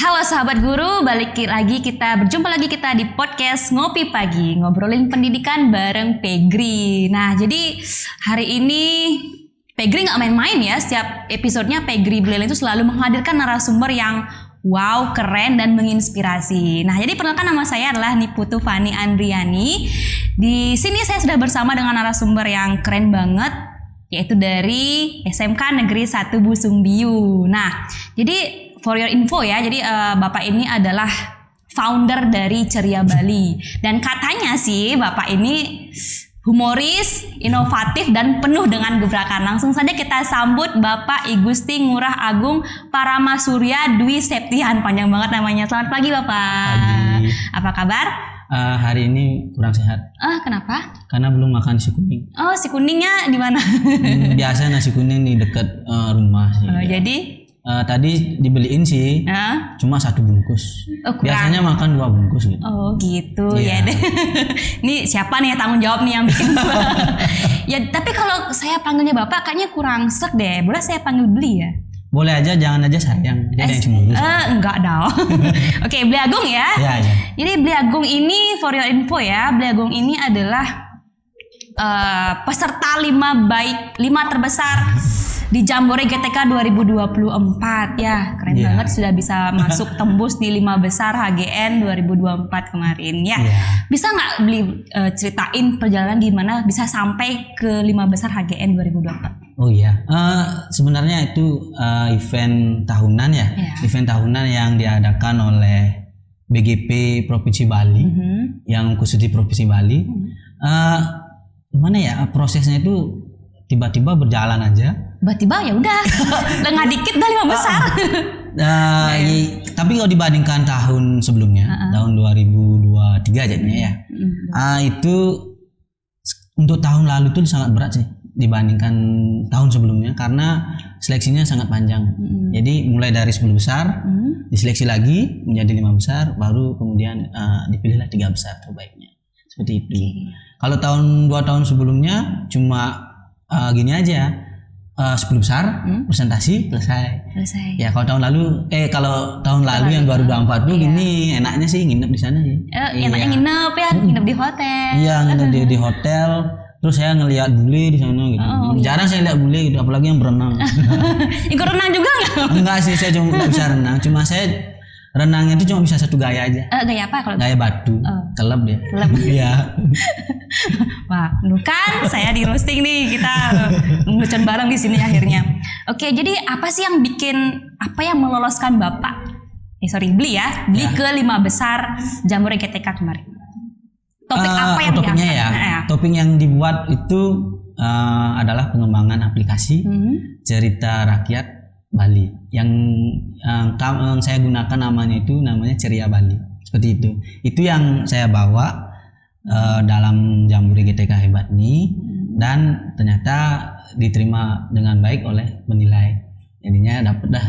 Halo sahabat guru, berjumpa lagi kita di podcast Ngopi Pagi, ngobrolin pendidikan bareng Pegri. Nah, jadi hari ini Pegri nggak main-main ya. Setiap episodenya Pegri Brilliant itu selalu menghadirkan narasumber yang wow, keren dan menginspirasi. Nah, jadi perkenalkan, nama saya adalah Niputu Fani Andriani. Di sini saya sudah bersama dengan narasumber yang keren banget, yaitu dari SMK Negeri 1 Busungbiu. Nah, jadi for your info ya, jadi Bapak ini adalah founder dari Ceria Bali. Dan katanya sih Bapak ini humoris, inovatif, dan penuh dengan gebrakan. Langsung saja kita sambut Bapak I Gusti Ngurah Agung Paramasurya Dwi Septian. Panjang banget namanya. Selamat pagi Bapak. Pagi. Apa kabar? Hari ini kurang sehat. Kenapa? Karena belum makan nasi kuning. Oh, si kuningnya di mana? Biasa nasi kuning di dekat rumah sih. Jadi? Tadi dibeliin sih, cuma 1 bungkus. Biasanya makan 2 bungkus gitu. Oh gitu ya deh. Ini siapa nih tanggung jawab nih yang bikin? Ya tapi kalau saya panggilnya Bapak kayaknya kurang sek deh. Boleh saya panggil Beli ya? Boleh aja, jangan aja sayang. Dia yang cemburu. Enggak dong. Oke, Beli Agung ya. Ya. Jadi Beli Agung ini, for your info ya, Beli Agung ini adalah peserta 5 terbesar di Jambore GTK 2024 ya, keren banget, sudah bisa masuk tembus di 5 besar HGN 2024 kemarin ya. Bisa nggak Beli ceritain perjalanan gimana bisa sampai ke 5 besar HGN 2024? Oh iya, sebenarnya itu event tahunan ya, event tahunan yang diadakan oleh BGP Provinsi Bali, yang khusus di Provinsi Bali. Gimana ya prosesnya itu tiba-tiba berjalan aja. Tiba-tiba ya udah, lengah dikit udah 5 besar. Tapi kalau dibandingkan tahun sebelumnya, tahun 2023 jadinya ya, itu untuk tahun lalu itu sangat berat sih dibandingkan tahun sebelumnya karena seleksinya sangat panjang. Jadi mulai dari 10 besar, diseleksi lagi menjadi 5 besar, baru kemudian dipilihlah 3 besar terbaiknya. Seperti itu. Kalau 2 tahun sebelumnya cuma gini aja, 10 besar presentasi selesai. Ya kalau tahun lalu yang 2024 tuh gini, enaknya sih nginep di sana sih. Enaknya nginep ya, nginep di hotel. Iya, nginep di hotel. Terus saya ngelihat bule di sana gitu. Jarang saya lihat bule gitu, apalagi yang berenang. Ikut renang juga nggak? Enggak sih, saya cuma nggak bisa renang. Cuma saya renangnya itu cuma bisa 1 gaya aja. Gaya apa kalau? Gaya batu. Kelep dia. Kelep. Iya. Wah, kan saya di roasting nih, kita ngelucu bareng di sini akhirnya. Oke, jadi apa yang meloloskan Bapak? Beli ke 5 besar Jambore GTK kemarin? Topik apa yang topiknya diangkat? Ya. Topik yang dibuat itu adalah pengembangan aplikasi cerita rakyat Bali yang saya gunakan namanya Ceria Bali, seperti itu. Itu yang saya bawa dalam Jambore GTK hebat ini, dan ternyata diterima dengan baik oleh penilai. Jadinya dapet dah.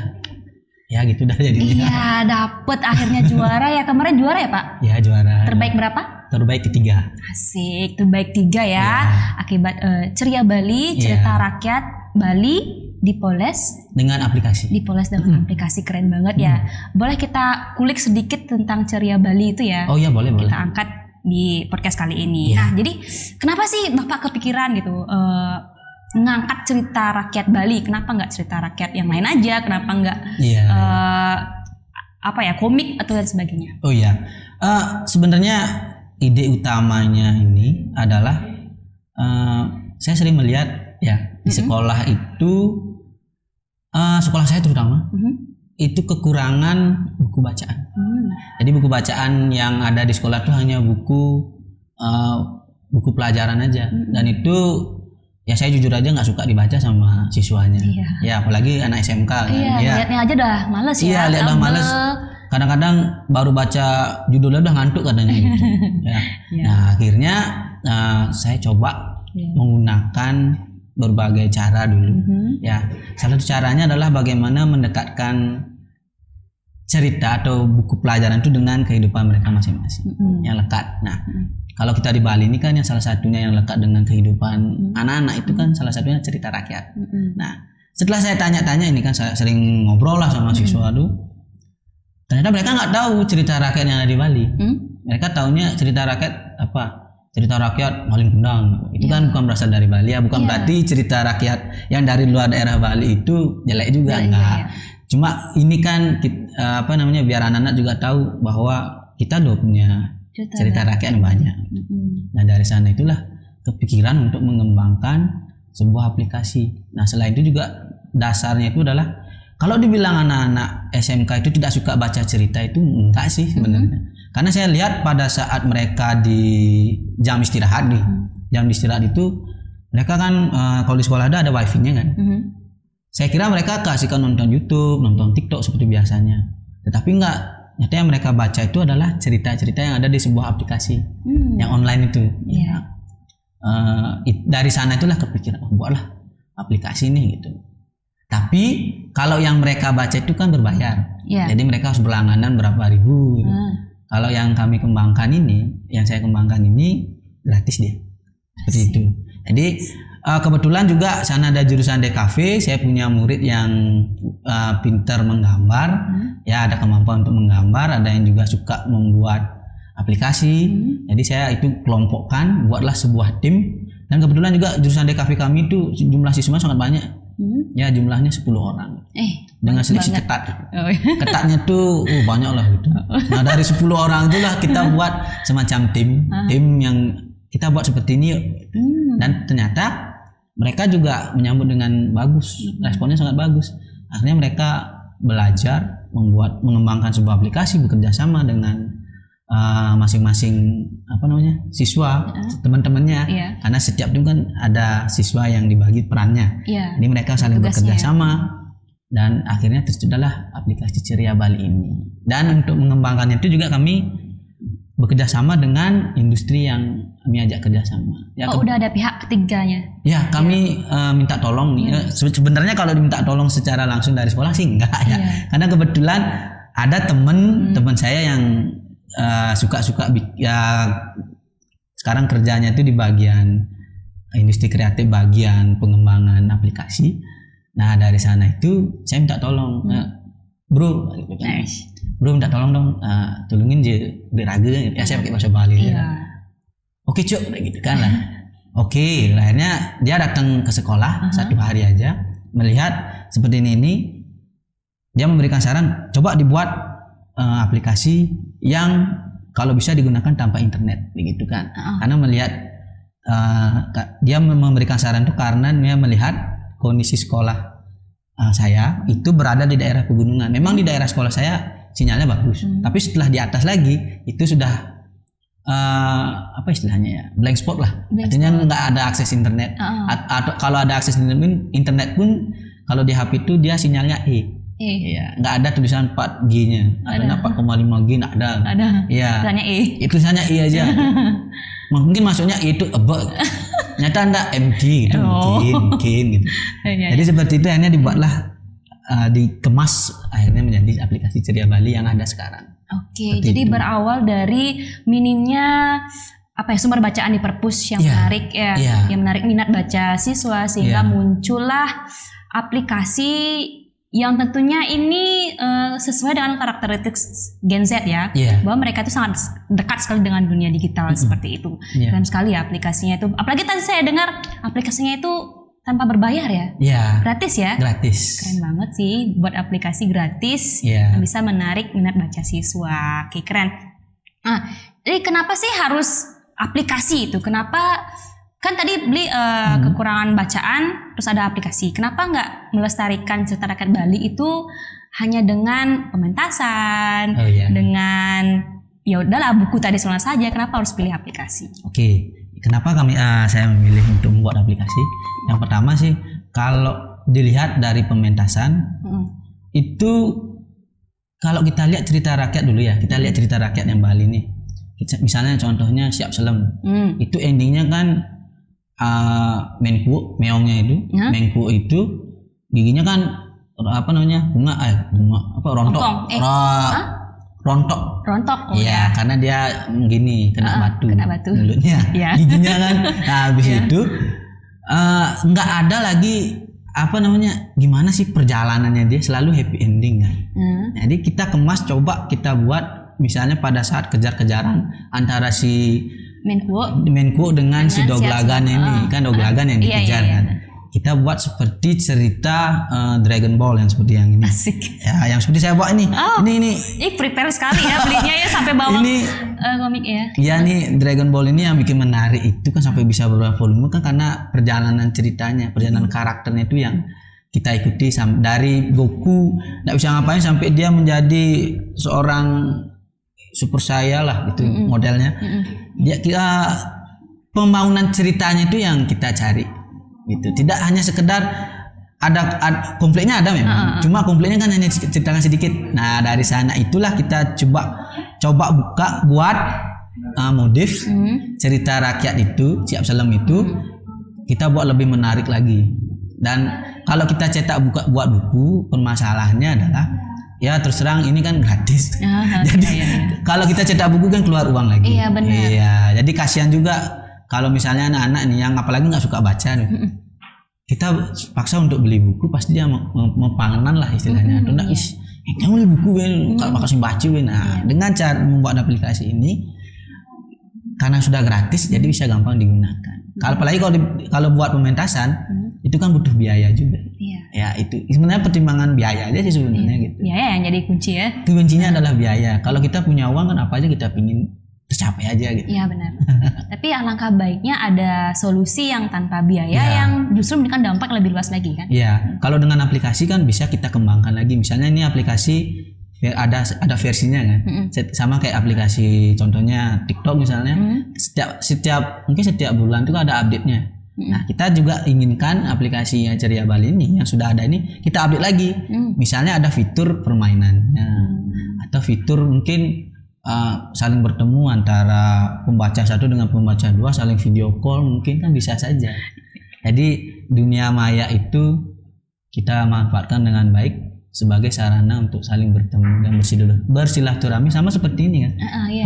Ya gitu dah jadinya. Iya, dapet akhirnya juara ya. Kemarin juara ya, Pak? Ya, juara. Terbaik berapa? Terbaik ketiga. Asik, terbaik 3 ya. Akibat Ceria Bali, cerita rakyat Bali dipoles dengan aplikasi. Aplikasi, keren banget ya. Boleh kita kulik sedikit tentang Ceria Bali itu ya? Oh iya, boleh. Kita angkat di podcast kali ini. Nah, jadi kenapa sih Bapak kepikiran gitu ngangkat cerita rakyat Bali? Kenapa nggak cerita rakyat yang lain aja? Kenapa nggak komik atau dan sebagainya? Oh iya, sebenarnya ide utamanya ini adalah saya sering melihat ya di sekolah itu, sekolah saya terutama itu kekurangan buku bacaan. Jadi buku bacaan yang ada di sekolah itu hanya buku pelajaran aja, dan itu ya saya jujur aja nggak suka dibaca sama siswanya. Ya apalagi anak SMK kan. Lihatnya aja udah males ya. Iya, lihat udah males. Kadang-kadang baru baca judulnya udah ngantuk katanya gitu. Nah akhirnya saya coba menggunakan berbagai cara dulu. Ya, salah satu caranya adalah bagaimana mendekatkan cerita atau buku pelajaran itu dengan kehidupan mereka masing-masing yang lekat. Nah, kalau kita di Bali ini kan yang salah satunya yang lekat dengan kehidupan anak-anak itu kan salah satunya cerita rakyat. Nah, setelah saya tanya-tanya ini kan saya sering ngobrol lah sama siswa tuh. Ternyata mereka nggak tahu cerita rakyat yang ada di Bali. Mereka taunya cerita rakyat apa? Cerita rakyat Malin Kundang. Itu kan bukan berasal dari Bali ya. Bukan berarti cerita rakyat yang dari luar daerah Bali itu jelek juga, enggak. Cuma ini kan biar anak-anak juga tahu bahwa kita loh punya cerita rakyat yang banyak. Nah dari sana itulah kepikiran untuk mengembangkan sebuah aplikasi. Nah selain itu juga dasarnya itu adalah kalau dibilang anak-anak SMK itu tidak suka baca cerita itu enggak sih sebenarnya. Karena saya lihat pada saat mereka di jam istirahat nih, jam istirahat itu mereka kan kalau di sekolah ada wifi-nya kan. Saya kira mereka kasihkan nonton YouTube, nonton TikTok seperti biasanya. Tetapi enggak, nyata yang mereka baca itu adalah cerita-cerita yang ada di sebuah aplikasi yang online itu. Dari sana itulah kepikiran buatlah aplikasi nih gitu. Tapi kalau yang mereka baca itu kan berbayar, jadi mereka harus berlangganan berapa ribu. Gitu. Kalau yang kami kembangkan ini, yang saya kembangkan ini gratis dia, seperti itu. Jadi kebetulan juga sana ada jurusan DKV, saya punya murid yang pintar menggambar, ya ada kemampuan untuk menggambar, ada yang juga suka membuat aplikasi. Jadi saya itu kelompokkan, buatlah sebuah tim. Dan kebetulan juga jurusan DKV kami itu jumlah siswa sangat banyak. Ya jumlahnya 10 orang dengan seleksi ketat. Ketatnya tuh banyak lah gitu. Nah dari 10 orang itulah kita buat semacam tim yang kita buat seperti ini. Dan ternyata mereka juga menyambut dengan bagus, responnya sangat bagus. Akhirnya mereka belajar mengembangkan sebuah aplikasi, bekerja sama dengan masing-masing siswa, teman-temannya, karena setiap tim kan ada siswa yang dibagi perannya. Jadi mereka saling bekerja sama dan akhirnya terciptalah aplikasi Ceria Bali ini. Dan untuk mengembangkannya itu juga kami bekerja sama dengan industri yang kami ajak kerjasama. Ya, udah ada pihak ketiganya? Ya, kami minta tolong nih. Sebenarnya kalau diminta tolong secara langsung dari sekolah sih enggak ya. Karena kebetulan ada teman saya yang suka-suka ya sekarang kerjanya itu di bagian industri kreatif, bagian pengembangan aplikasi. Nah dari sana itu saya minta tolong, bro minta tolong dong, tolongin beli raga ya, saya pakai bahasa Bali. Oke cuk, gitu kan lah. Oke, akhirnya dia datang ke sekolah 1 hari aja, melihat seperti ini, dia memberikan saran coba dibuat aplikasi yang kalau bisa digunakan tanpa internet, begitu kan? Karena melihat dia memberikan saran itu karena dia melihat kondisi sekolah saya itu berada di daerah pegunungan. Memang di daerah sekolah saya sinyalnya bagus, tapi setelah di atas lagi itu sudah apa istilahnya ya, blank spot lah. Artinya nggak ada akses internet. Atau kalau ada akses internet pun kalau di HP itu dia sinyalnya Iya, nggak ada tulisan 4G-nya, ada 4,5G nggak ada. Iya. Tulisannya itu tulisannya aja. Mungkin maksudnya itu nyata enggak MD gitu, mungkin gitu. Jadi seperti itu akhirnya dibuatlah dikemas akhirnya menjadi aplikasi Ceria Bali yang ada sekarang. Jadi itu berawal dari minimnya sumber bacaan di perpus yang menarik yang menarik minat baca siswa sehingga muncullah aplikasi yang tentunya ini sesuai dengan karakteristik Gen Z ya, bahwa mereka itu sangat dekat sekali dengan dunia digital seperti itu. Keren sekali ya aplikasinya itu. Apalagi tadi saya dengar aplikasinya itu tanpa berbayar ya, gratis ya. Gratis. Keren banget sih buat aplikasi gratis yang bisa menarik minat baca siswa. Oke, keren. Nah, jadi kenapa sih harus aplikasi itu? Kenapa? Kan tadi beli kekurangan bacaan, terus ada aplikasi. Kenapa nggak melestarikan cerita rakyat Bali itu hanya dengan pementasan, dengan ya udahlah buku tradisional saja? Kenapa harus pilih aplikasi? Kenapa saya memilih untuk membuat aplikasi? Yang pertama sih, kalau dilihat dari pementasan itu, kalau kita lihat cerita rakyat dulu ya, kita lihat cerita rakyat yang Bali nih. Misalnya contohnya Siap Selem, itu endingnya kan meongnya itu, mengku itu giginya kan bunga rontok. Karena dia gini kena batu mulutnya, giginya kan. Nah habis itu nggak ada lagi gimana sih perjalanannya dia selalu happy ending kan. Jadi kita kemas, coba kita buat misalnya pada saat kejar-kejaran antara si Menku dengan si Doglagan ini kan Doglagan yang dikejar kan. Kita buat seperti cerita Dragon Ball yang seperti yang ini. Asik. Ya, yang seperti saya bawa ini. Ini prepare sekali ya belinya ya sampai bawa ini komik ya. Iya nih Dragon Ball ini yang bikin menarik itu kan sampai bisa beberapa volume kan karena perjalanan ceritanya, perjalanan karakternya itu yang kita ikuti dari Goku nggak bisa ngapain sampai dia menjadi seorang super saya lah itu modelnya. Kita pembangunan ceritanya itu yang kita cari. Gitu. Tidak hanya sekedar ada konfliknya ada memang, cuma konfliknya kan hanya ceritakan sedikit. Nah dari sana itulah kita coba buka buat modif cerita rakyat itu, si Absalom itu kita buat lebih menarik lagi. Dan kalau kita cetak buat buku, permasalahannya adalah ya terus terang ini kan gratis. Jadi kalau kita cetak buku kan keluar uang lagi. Iya benar. Iya, jadi kasihan juga. Kalau misalnya anak-anak nih yang apalagi nggak suka baca nih, kita paksa untuk beli buku pasti dia mau panganan lah istilahnya. Atau enggak, kamu beli buku kan, kalau makasih baca kan. Nah, dengan cara membuat aplikasi ini, karena sudah gratis, jadi bisa gampang digunakan. Apalagi kalau buat pementasan, itu kan butuh biaya juga. Ya itu sebenarnya pertimbangan biaya aja sih sebenarnya gitu. Biaya yang jadi kunci ya. Itu kuncinya adalah biaya. Kalau kita punya uang kan apa aja kita pingin tercapai aja gitu. Iya benar. Tapi alangkah baiknya ada solusi yang tanpa biaya yang justru memberikan dampak lebih luas lagi kan? Iya. Kalau dengan aplikasi kan bisa kita kembangkan lagi. Misalnya ini aplikasi ada versinya kan. Sama kayak aplikasi contohnya TikTok misalnya. Mungkin setiap bulan itu ada update-nya. Nah kita juga inginkan aplikasinya Ceria Bali ini yang sudah ada ini kita update lagi. Misalnya ada fitur permainannya atau fitur mungkin saling bertemu antara pembaca satu dengan pembaca dua, saling video call mungkin kan bisa saja. Jadi dunia maya itu kita manfaatkan dengan baik sebagai sarana untuk saling bertemu dan bersilaturahmi sama seperti ini kan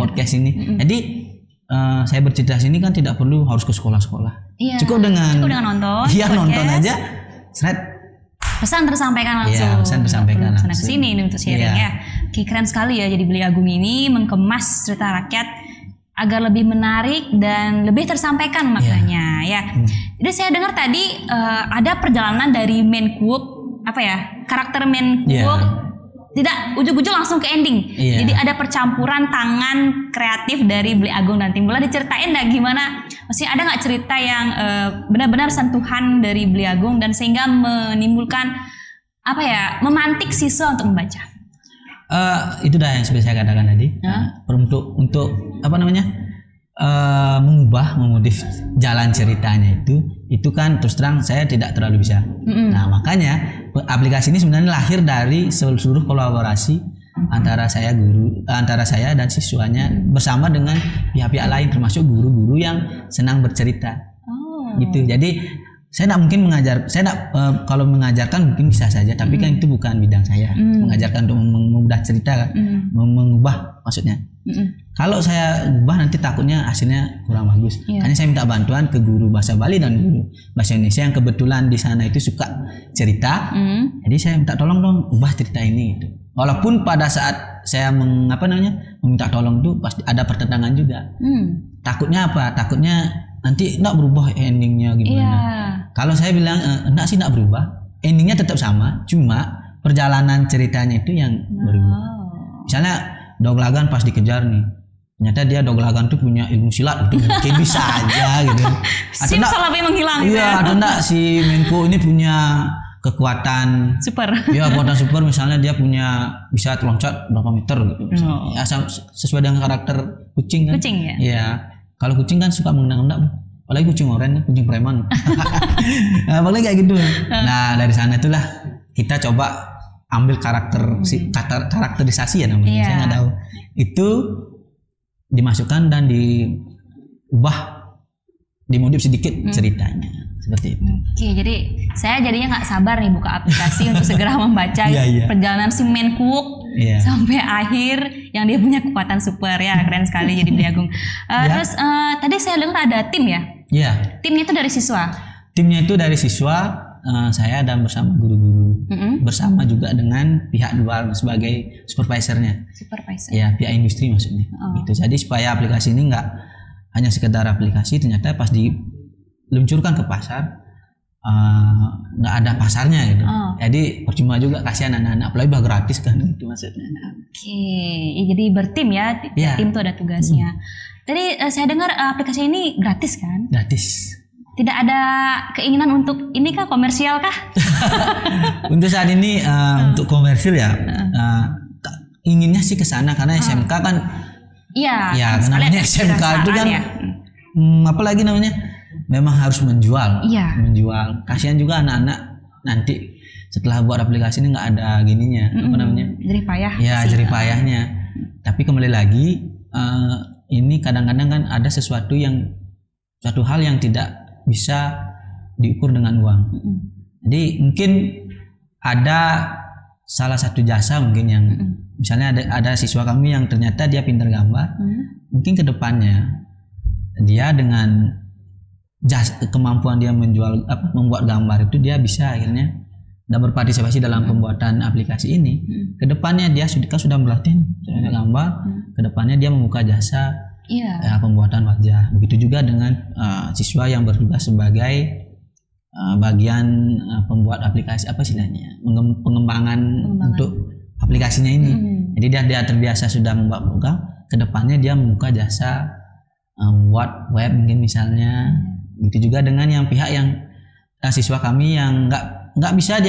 podcast ini. Jadi saya bercerita sini kan tidak perlu harus ke sekolah-sekolah. Cukup dengan nonton. Iya nonton aja. Pesan tersampaikan langsung. Iya, pesan tersampaikan langsung. Sana kesini ini untuk sharing ya. Oke, keren sekali ya. Jadi Beli Agung ini mengemas cerita rakyat agar lebih menarik dan lebih tersampaikan maknanya ya. Jadi saya dengar tadi ada perjalanan dari main quote karakter main quote tidak ujung-ujung langsung ke ending. Jadi ada percampuran tangan kreatif dari Beli Agung dan tim. Boleh diceritain nggak gimana? Maksudnya ada nggak cerita yang benar-benar sentuhan dari Beli Agung dan sehingga menimbulkan memantik siswa untuk membaca? Itu dah yang seperti saya katakan tadi. Untuk memodif jalan ceritanya itu kan terus terang saya tidak terlalu bisa. Nah makanya aplikasi ini sebenarnya lahir dari seluruh kolaborasi antara saya dan siswanya bersama dengan pihak-pihak lain termasuk guru-guru yang senang bercerita. Gitu. Jadi saya tidak mungkin kalau mengajarkan mungkin bisa saja, tapi kan itu bukan bidang saya. Mengajarkan untuk mengubah cerita kan, mengubah maksudnya. Kalau saya ubah nanti takutnya hasilnya kurang bagus. Hanya saya minta bantuan ke guru bahasa Bali dan guru bahasa Indonesia yang kebetulan di sana itu suka cerita. Jadi saya minta tolong dong ubah cerita ini gitu. Walaupun pada saat saya meminta tolong itu pasti ada pertentangan juga. Takutnya apa? Takutnya nanti enggak berubah endingnya gimana. Kalau saya bilang enggak sih enggak berubah. Endingnya tetap sama, cuma perjalanan ceritanya itu yang berubah. Misalnya Doglagan pas dikejar nih, ternyata dia Doglagan tuh punya ilmu silat itu mungkin bisa aja gitu. Atau enggak menghilang gitu. Iya, atau enggak si Menko ini punya kekuatan super. Iya, kekuatan super, misalnya dia punya bisa loncat berapa meter gitu. Ya, sesuai dengan karakter kucing kan. Kucing ya. Iya. Kalau kucing kan suka mengendap-endap. Apalagi kucing oranye, kucing preman. Nah, apalagi kayak gitu. Nah, dari sana itulah kita coba ambil karakterisasi ya namanya. Saya nggak tahu. Itu dimasukkan dan diubah, dimodif sedikit ceritanya. Seperti itu. Oke, jadi saya jadinya nggak sabar nih buka aplikasi untuk segera membaca perjalanan si main cook sampai akhir yang dia punya kekuatan super ya. Keren sekali jadi Beli Agung. Terus tadi saya dengar ada tim ya? Iya. Timnya itu dari siswa? Timnya itu dari siswa saya dan bersama guru-guru, bersama juga dengan pihak luar sebagai supervisornya. Ya, pihak industri maksudnya. Gitu. Jadi supaya aplikasi ini nggak hanya sekedar aplikasi, ternyata pas diluncurkan ke pasar nggak ada pasarnya gitu. Jadi percuma juga kasihan anak-anak, apalagi bah gratis kan itu maksudnya. Jadi bertim ya, tim tuh ada tugasnya. Tadi saya dengar aplikasi ini gratis kan? Gratis. Tidak ada keinginan untuk ini kah, komersial kah? Untuk saat ini untuk komersil ya inginnya sih ke sana karena SMK kan. Iya. Namanya SMK itu kan apalagi namanya memang harus menjual. Menjual. Kasihan juga anak-anak nanti setelah buat aplikasi ini nggak ada gininya, apa namanya? Jerih payah. Ya, jerih payahnya. Tapi kembali lagi ini kadang-kadang kan ada suatu hal yang tidak bisa diukur dengan uang. Jadi mungkin ada salah satu jasa mungkin yang misalnya ada siswa kami yang ternyata dia pintar gambar, mungkin kedepannya dia dengan kemampuan dia membuat gambar itu dia bisa akhirnya dan berpartisipasi dalam pembuatan aplikasi ini. Kedepannya dia sudah berlatih gambar, kedepannya dia membuka jasa pembuatan wajah. Begitu juga dengan siswa yang bertugas sebagai bagian pembuat aplikasi pengembangan untuk aplikasinya ini. Jadi dia terbiasa sudah membuat program, kedepannya dia membuka jasa membuat web mungkin misalnya. Begitu juga dengan yang pihak yang siswa kami yang nggak bisa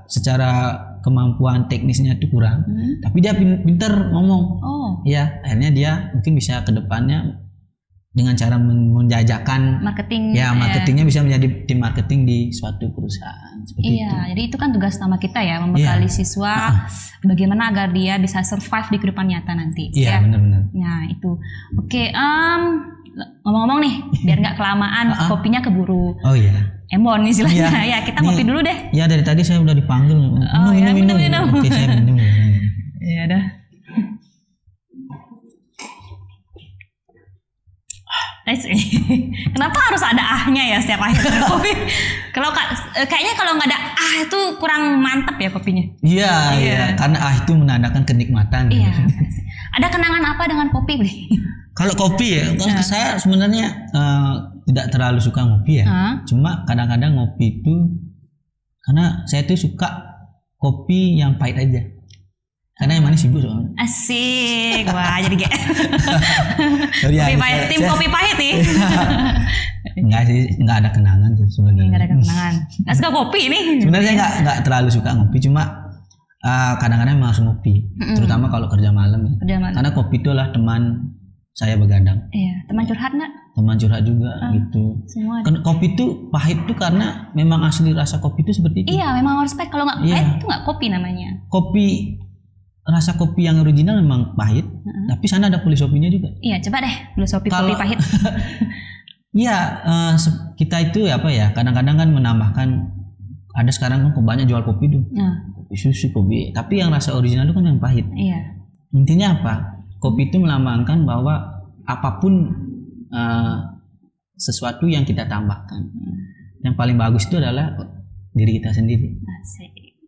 secara kemampuan teknisnya itu kurang, tapi dia pintar ngomong. Ya, akhirnya dia mungkin bisa kedepannya dengan cara menjajakan marketingnya bisa menjadi tim marketing di suatu perusahaan seperti itu. Jadi itu kan tugas utama kita ya, membekali siswa bagaimana agar dia bisa survive di kehidupan nyata nanti. Benar-benar. Nah itu, ngomong-ngomong nih, biar nggak kelamaan, kopinya keburu. Embon istilahnya. Kita ngopi dulu deh. Ya, dari tadi saya udah dipanggil. Minum. Oke, saya minum. Ya dah. Kenapa harus ada ahnya ya setiap akhir kopi? Kayaknya kalau nggak ada itu kurang mantap ya kopinya. Iya. Karena itu menandakan kenikmatan. Ada kenangan apa dengan kopi, Bli? Kalau kopi ya, saya sebenarnya tidak terlalu suka ngopi ya. Cuma kadang-kadang ngopi itu karena saya tuh suka kopi yang pahit aja. Karena yang manis sibuk soalnya. Asik, wah jadi kayak kopi pahit, tim kopi pahit nih. Enggak ada kenangan tuh sebenarnya. Enggak ada kenangan. Nggak suka kopi nih. Sebenarnya saya enggak terlalu suka ngopi, cuma kadang-kadang memang harus ngopi, terutama kalau kerja malam ya. Karena kopi itu adalah teman saya begadang. Teman curhat nggak? Teman curhat juga gitu. Semua. Kopi itu pahit tuh karena memang asli rasa kopi itu seperti itu. Memang harus pahit. Kalau nggak pahit itu nggak kopi namanya. Rasa kopi yang original memang pahit, tapi sana ada polisopinya juga. Coba deh polisopi kopi pahit. Kita itu kadang-kadang kan menambahkan, ada sekarang kan banyak jual kopi tuh. Kopi susu, kopi, tapi yang rasa original itu kan yang pahit. Intinya apa? Kopi itu melambangkan bahwa apapun sesuatu yang kita tambahkan, yang paling bagus itu adalah diri kita sendiri.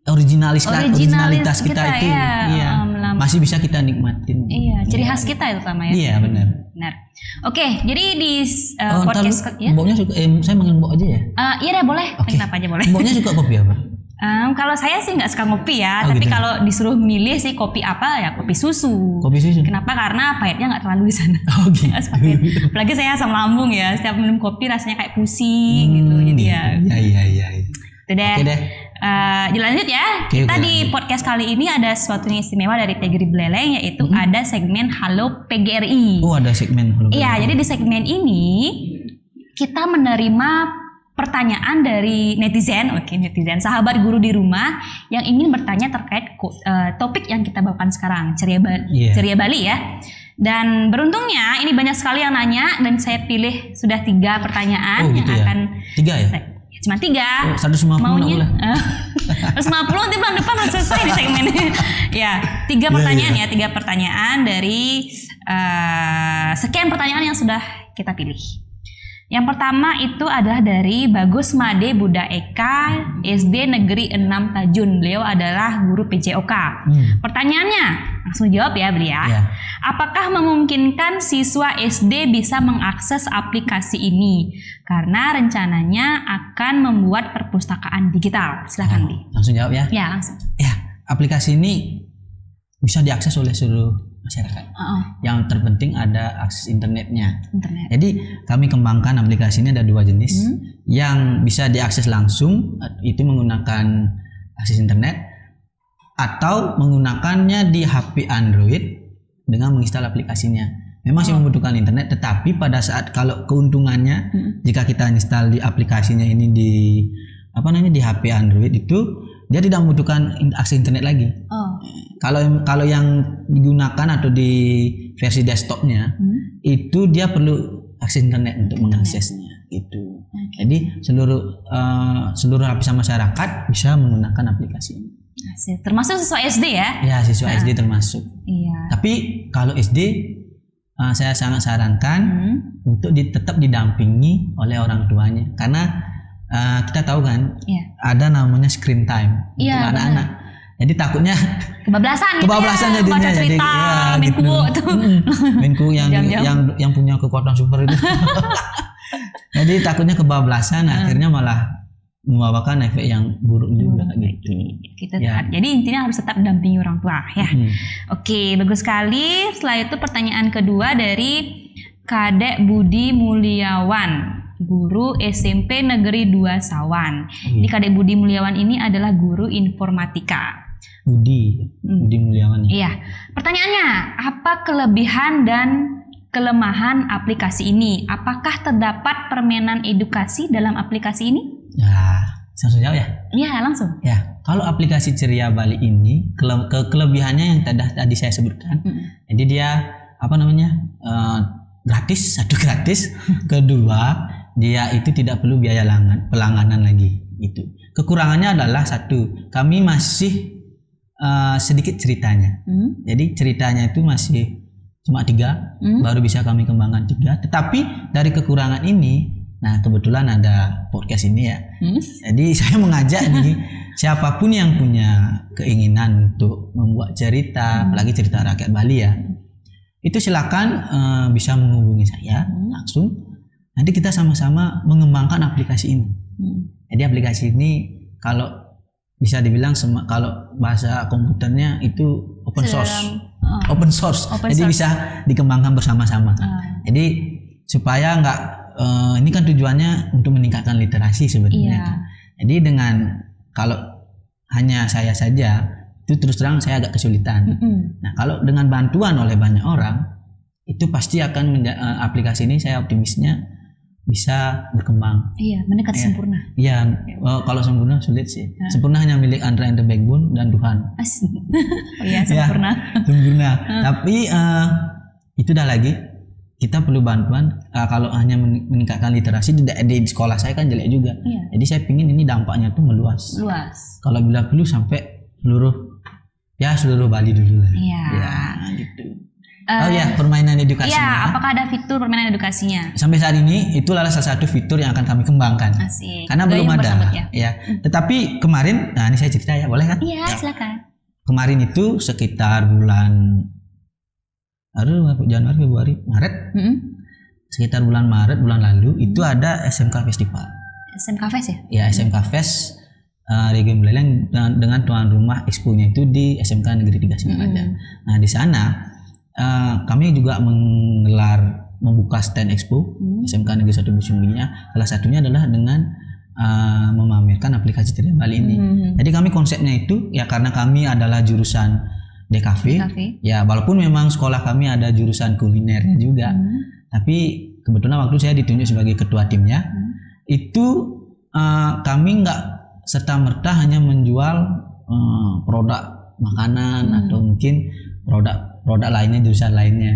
Originalitas kita itu masih bisa kita nikmatin. Ciri khas kita itu sama ya. Benar. Oke, jadi di podcast Mboknya suka saya manggil Mbok aja ya? Iya deh, boleh. Kenapa aja boleh. Mboknya suka kopi apa? Kalau saya sih nggak suka ngopi ya, tapi gitu. Kalau disuruh milih sih kopi apa ya kopi susu. Kopi susu. Kenapa? Karena pahitnya nggak terlalu di sana. Gitu. Apalagi saya asam lambung ya, setiap minum kopi rasanya kayak pusing gitu. Jadi Iya. Itu deh. Oke deh. Lanjut ya. Kita di podcast kali ini ada sesuatu yang istimewa dari Pegri Beleleng, yaitu ada segmen Halo PGRI. Ada segmen Halo PGRI. Iya, jadi di segmen ini kita menerima pertanyaan dari netizen, sahabat guru di rumah yang ingin bertanya terkait topik yang kita bawakan sekarang, Ceria Bali ya. Dan beruntungnya ini banyak sekali yang nanya dan saya pilih sudah 3 pertanyaan yang akan 3 ya? Cuma 3. 150 maunya 150 nanti bulan depan harus selesai di segmen ini. 3 pertanyaan ya, 3 pertanyaan dari sekian pertanyaan yang sudah kita pilih. Yang pertama itu adalah dari Bagus Made Buddha Eka, SD Negeri 6 Tajun. Beliau adalah guru PJOK. Pertanyaannya, langsung jawab ya beliau. Ya. Apakah memungkinkan siswa SD bisa mengakses aplikasi ini? Karena rencananya akan membuat perpustakaan digital. Silakan, Bi. Langsung jawab ya. Ya, langsung. Ya, aplikasi ini bisa diakses oleh seluruh masyarakat. Yang terpenting ada akses internetnya. Internet. Jadi kami kembangkan aplikasi ini ada 2 jenis. Yang bisa diakses langsung itu menggunakan akses internet atau menggunakannya di HP Android dengan menginstal aplikasinya. Memang sih membutuhkan internet, tetapi pada saat kalau keuntungannya jika kita install di aplikasinya ini di di HP Android itu dia tidak membutuhkan akses internet lagi. Kalau yang digunakan atau di versi desktopnya itu dia perlu akses internet untuk mengaksesnya gitu. Jadi seluruh lapisan masyarakat bisa menggunakan aplikasi ini. Termasuk siswa SD ya? Ya, siswa SD termasuk. Iya. Tapi kalau SD saya sangat sarankan untuk tetap didampingi oleh orang tuanya karena kita tahu kan ada namanya screen time untuk anak-anak. Jadi takutnya kebablasan jadinya, baca cerita, jadi main kubu itu. Main kubu yang punya kekuatan super itu. Jadi takutnya kebablasan, akhirnya malah membawakan efek yang buruk juga gitu. Jadi intinya harus tetap dampingi orang tua ya. Oke, bagus sekali. Setelah itu pertanyaan kedua dari Kadek Budi Mulyawan, guru SMP Negeri 2 Sawan. Ini Kadek Budi Mulyawan ini adalah guru informatika. Budi Mulyawan. Iya. Pertanyaannya, apa kelebihan dan kelemahan aplikasi ini? Apakah terdapat permainan edukasi dalam aplikasi ini? Ya, langsung jawab ya? Iya, langsung. Ya, kalau aplikasi Ceria Bali ini kelebihannya yang tadi saya sebutkan. Jadi dia gratis, satu gratis, kedua dia itu tidak perlu biaya pelangganan lagi gitu. Kekurangannya adalah satu, kami masih sedikit ceritanya. Jadi ceritanya itu masih cuma 3, baru bisa kami kembangkan 3. Tetapi dari kekurangan ini, nah kebetulan ada podcast ini ya. Jadi saya mengajak nih siapapun yang punya keinginan untuk membuat cerita, apalagi cerita rakyat Bali ya, itu silakan bisa menghubungi saya langsung. Nanti kita sama-sama mengembangkan aplikasi ini. Jadi aplikasi ini kalau bisa dibilang kalau bahasa komputernya itu open source. Jadi bisa dikembangkan bersama-sama. Jadi supaya ini kan tujuannya untuk meningkatkan literasi sebenarnya. Jadi kalau hanya saya saja itu terus terang saya agak kesulitan. Nah kalau dengan bantuan oleh banyak orang itu pasti akan aplikasi ini saya optimisnya bisa berkembang. Iya, mendekati sempurna. Iya, kalau sempurna sulit sih. Sempurna hanya milik Andra and the Backbone dan Tuhan. Sempurna. Sempurna. Tapi itu dah lagi kita perlu bantuan. Kalau hanya meningkatkan literasi di sekolah saya kan jelek juga. Jadi saya pingin ini dampaknya tuh meluas. Kalau bila perlu sampai seluruh Bali dulu lah. Ya, gitu. Permainan edukasinya. Iya, apakah ada fitur permainan edukasinya? Sampai saat ini itu adalah salah satu fitur yang akan kami kembangkan. Asik. Karena belum ada. Ya. Tetapi kemarin, ini saya cerita ya, boleh kan? Iya, silakan. Kemarin itu sekitar bulan Januari, Februari, Maret. Sekitar bulan Maret bulan lalu itu ada SMK Festival. SMK Fest ya? Ya, SMK Fest Region Buleleng dengan tuan rumah expo-nya itu di SMK Negeri 3 Singaraja. Nah, di sana kami juga membuka stand expo SMK Negeri 1 Busungginya. Salah satunya adalah dengan memamerkan aplikasi Ceria Bali ini. Jadi kami konsepnya itu ya karena kami adalah jurusan DKV. Ya walaupun memang sekolah kami ada jurusan kulinernya juga. Tapi kebetulan waktu saya ditunjuk sebagai ketua timnya, itu kami nggak serta-merta hanya menjual produk makanan atau mungkin produk lainnya, jurusan lainnya.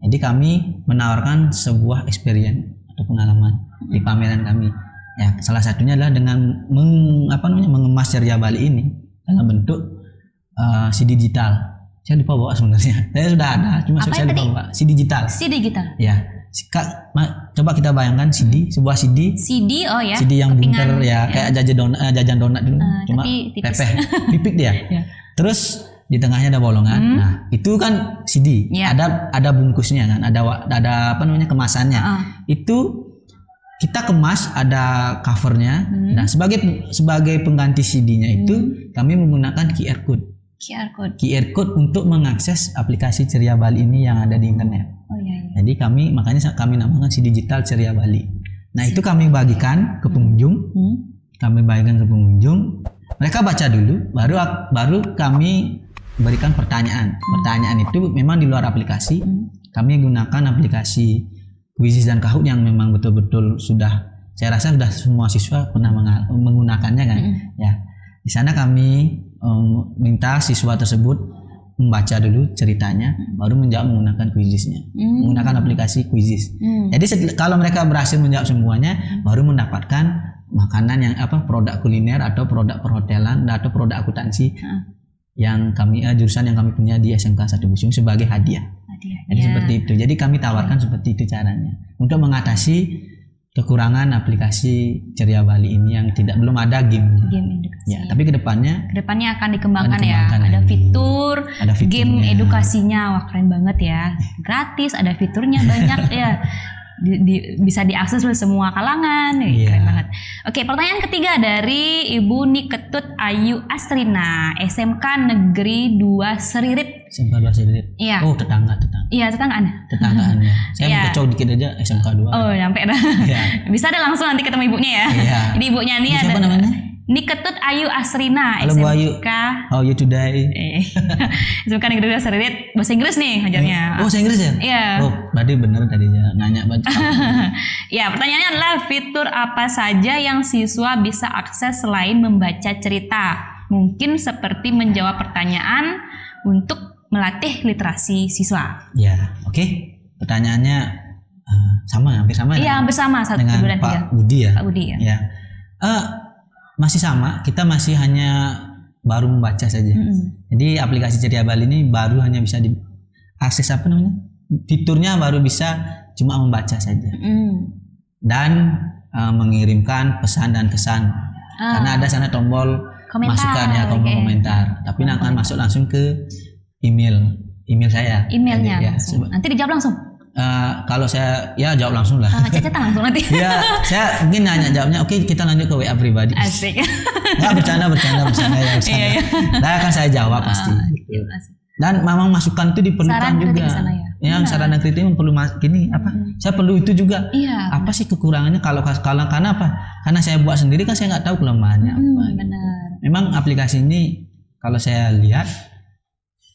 Jadi kami menawarkan sebuah experience atau pengalaman di pameran kami. Ya, salah satunya adalah dengan mengemas Ceria Bali ini dalam bentuk CD digital. Saya lupa bawa sebenarnya. Saya sudah ada, cuma saya lupa bawa CD digital. CD digital. Ya, Coba kita bayangkan sebuah CD oh ya. CD yang kepingan, bunter ya, kayak jajan donat dulu, cuma pepeh, pipik dia. Terus di tengahnya ada bolongan. Nah, itu kan CD. Ada bungkusnya kan, ada apa namanya kemasannya. Itu kita kemas, ada covernya. Nah, sebagai pengganti CD-nya itu kami menggunakan QR code untuk mengakses aplikasi Ceria Bali ini yang ada di internet. Jadi makanya kami namakan si digital Ceria Bali. Nah, itu kami bagikan ke pengunjung. Mereka baca dulu, baru kami berikan pertanyaan. Pertanyaan itu memang di luar aplikasi. Kami gunakan aplikasi Quizizz dan Kahoot yang memang betul-betul saya rasa sudah semua siswa pernah menggunakannya kan. Ya. Di sana kami minta siswa tersebut membaca dulu ceritanya, baru menjawab menggunakan Quizizz-nya, menggunakan aplikasi Quizizz. Jadi kalau mereka berhasil menjawab semuanya, baru mendapatkan makanan yang produk kuliner atau produk perhotelan atau produk akuntansi yang jurusan yang kami punya di SMK 1 Busung sebagai hadiah. Jadi seperti itu. Jadi kami tawarkan seperti itu caranya untuk mengatasi kekurangan aplikasi Ceria Bali ini yang belum ada game edukasi. Ya, tapi kedepannya akan dikembangkan ya. Ada fitur game edukasinya. Wah, keren banget ya. Gratis, ada fiturnya banyak ya. Bisa diakses oleh semua kalangan. Keren banget. Oke, pertanyaan ketiga dari Ibu Niketut Ayu Astrina, SMK Negeri 2 Seririt. SMK 2 Seririt. Iya. Oh, tetanggaan. Iya, tetanggaan ya. Saya mau kecau dikit aja SMK 2. Oh, nyampe dah. Bisa deh langsung nanti ketemu ibunya ya. Iya. Jadi ibunya ini siapa namanya? Niketut Ayu Asrina. Halo Bu Ayu. How are you today? SMK Negeri 2 Seririt. Bahasa Inggris nih ngajarnya. Oh, bahasa Inggris ya? Iya. Oh, berarti bener tadinya nanya baca. Ya, pertanyaannya adalah fitur apa saja yang siswa bisa akses selain membaca cerita? Mungkin seperti menjawab pertanyaan untuk melatih literasi siswa. Ya, oke. Pertanyaannya hampir sama. Iya, hampir sama dengan Pak Budi ya. Pak Budi ya. Ya. Masih sama, kita masih hanya baru membaca saja. Jadi aplikasi Ceria Bali ini baru hanya bisa diakses fiturnya baru bisa cuma membaca saja. Dan mengirimkan pesan dan kesan. Karena ada sana tombol masukan ya, komentar. Tapi akan masuk langsung ke email saya. Emailnya ya, nanti dijawab langsung. Kalau saya jawab langsung lah. Cetak langsung nanti. Ya, saya mungkin nanya jawabnya. Oke, kita lanjut ke WA pribadi. Asik. Bercanda ya. Iya. Nah, akan saya jawab pasti. Dan memang masukan itu diperlukan saran juga. Yang saran dan kritik perlu saya perlu itu juga. Iya. Apa sih kekurangannya karena apa? Karena saya buat sendiri kan saya nggak tahu kelemahannya apa. Benar. Memang aplikasi ini kalau saya lihat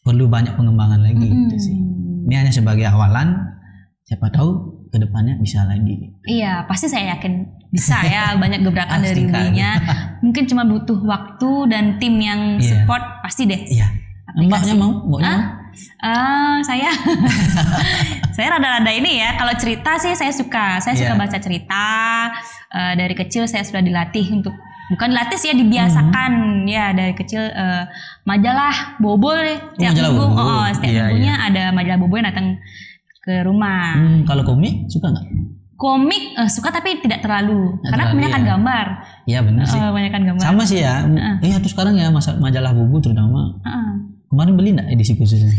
perlu banyak pengembangan lagi gitu sih. Ini hanya sebagai awalan. Siapa tahu kedepannya bisa lagi. Iya, pasti saya yakin bisa ya. Banyak gebrakan dari ibunya. Mungkin cuma butuh waktu dan tim yang support pasti deh. Iya. Mbaknya mau? Saya rada-rada ini ya. Kalau cerita sih saya suka. Saya suka baca cerita. Dari kecil saya sudah dilatih untuk bukan dilatih sih ya, dibiasakan ya dari kecil. Majalah Bobo setiap minggu. Setiap minggunya ada majalah Bobo yang datang ke rumah. Kalau komik suka nggak? Komik suka tapi tidak terlalu. Karena kebanyakan gambar. Iya benar sih. Kebanyakan gambar. Sama sih ya. Tuh sekarang ya majalah Bobo terutama. Kemarin beli nggak edisi khususnya?